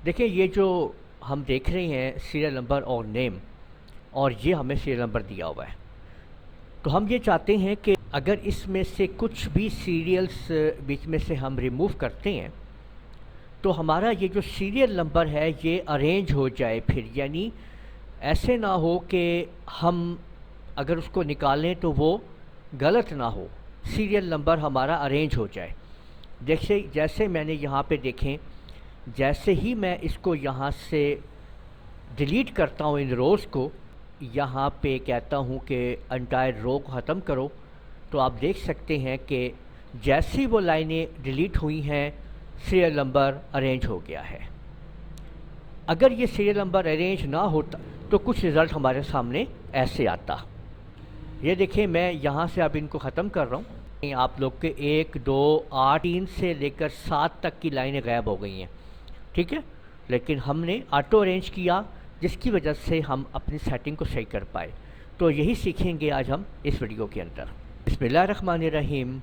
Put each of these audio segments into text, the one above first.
دیکھیں یہ جو ہم دیکھ رہے ہیں سیریل نمبر اور نیم، اور یہ ہمیں سیریل نمبر دیا ہوا ہے، تو ہم یہ چاہتے ہیں کہ اگر اس میں سے کچھ بھی سیریلز بیچ میں سے ہم ریموو کرتے ہیں تو ہمارا یہ جو سیریل نمبر ہے یہ ارینج ہو جائے، پھر یعنی ایسے نہ ہو کہ ہم اگر اس کو نکالیں تو وہ غلط نہ ہو، سیریل نمبر ہمارا ارینج ہو جائے۔ جیسے میں نے یہاں پہ دیکھیں، جیسے ہی میں اس کو یہاں سے ڈیلیٹ کرتا ہوں ان روز کو، یہاں پہ کہتا ہوں کہ انٹائر رو کو ختم کرو، تو آپ دیکھ سکتے ہیں کہ جیسی وہ لائنیں ڈیلیٹ ہوئی ہیں سیریل نمبر ارینج ہو گیا ہے۔ اگر یہ سیریل نمبر ارینج نہ ہوتا تو کچھ رزلٹ ہمارے سامنے ایسے آتا۔ یہ دیکھیں میں یہاں سے اب ان کو ختم کر رہا ہوں، آپ لوگ کے 1 2 8 3 سے لے کر 7 تک کی لائنیں غائب ہو گئی ہیں، ٹھیک ہے، لیکن ہم نے آٹو ارینج کیا جس کی وجہ سے ہم اپنی سیٹنگ کو صحیح کر پائے۔ تو یہی سیکھیں گے آج ہم اس ویڈیو کے اندر۔ بسم اللہ الرحمن الرحیم،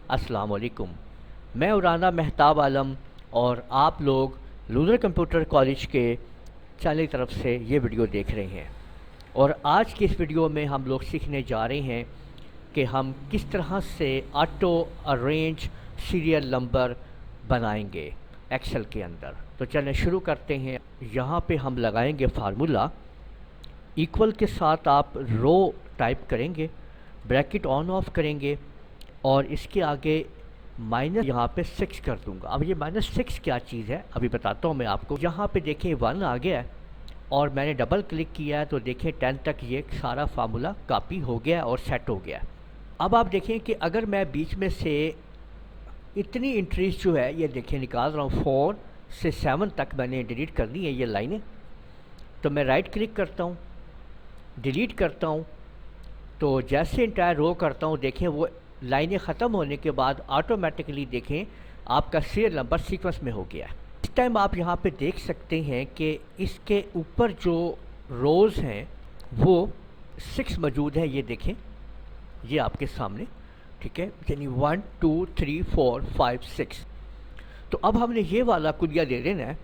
السلام علیکم، میں عرانہ مہتاب عالم اور آپ لوگ لوزر کمپیوٹر کالج کے چینل کی طرف سے یہ ویڈیو دیکھ رہے ہیں، اور آج کی اس ویڈیو میں ہم لوگ سیکھنے جا رہے ہیں کہ ہم کس طرح سے آٹو ارینج سیریل نمبر بنائیں گے ایکسل کے اندر۔ تو چلیں شروع کرتے ہیں۔ یہاں پہ ہم لگائیں گے فارمولا، ایکول کے ساتھ آپ رو ٹائپ کریں گے، بریکٹ آن آف کریں گے، اور اس کے آگے مائنس یہاں پہ 6 کر دوں گا۔ اب یہ -6 کیا چیز ہے ابھی بتاتا ہوں میں آپ کو۔ یہاں پہ دیکھیں 1 آ گیا ہے، اور میں نے ڈبل کلک کیا ہے تو دیکھیں 10 تک یہ سارا فارمولا کاپی ہو گیا اور سیٹ ہو گیا۔ اب آپ دیکھیں کہ اگر میں بیچ میں سے اتنی انٹریز جو ہے یہ دیکھیں نکال رہا ہوں، 4 سے 7 تک میں نے ڈیلیٹ کرنی ہے یہ لائنیں، تو میں رائٹ کلک کرتا ہوں، ڈیلیٹ کرتا ہوں، تو جیسے انٹائر رو کرتا ہوں دیکھیں وہ لائنیں ختم ہونے کے بعد آٹومیٹکلی دیکھیں آپ کا سیریل نمبر سیکوینس میں ہو گیا ہے۔ اس ٹائم آپ یہاں پہ دیکھ سکتے ہیں کہ اس کے اوپر جو روز ہیں وہ 6 موجود ہے، یہ دیکھیں یہ آپ کے سامنے، ٹھیک ہے، یعنی 1 2 3 4 5 6۔ تو اب ہم نے یہ والا کلیہ دے دینا ہے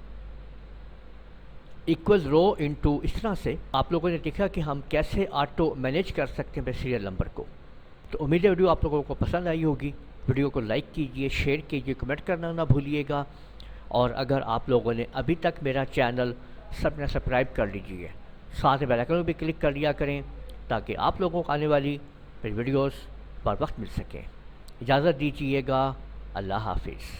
ایکول رو انٹو، اس طرح سے آپ لوگوں نے دیکھا کہ ہم کیسے آٹو مینیج کر سکتے ہیں سیریل نمبر کو۔ تو امید ہے ویڈیو آپ لوگوں کو پسند آئی ہوگی۔ ویڈیو کو لائک کیجئے، شیئر کیجئے، کمنٹ کرنا نہ بھولیے گا، اور اگر آپ لوگوں نے ابھی تک میرا چینل سبسکرائب کر لیجئے، ساتھ بیل آئیکن بھی کلک کر لیا کریں تاکہ آپ لوگوں کو آنے والی ویڈیوز بر وقت مل سکیں۔ اجازت دیجیے گا، اللہ حافظ۔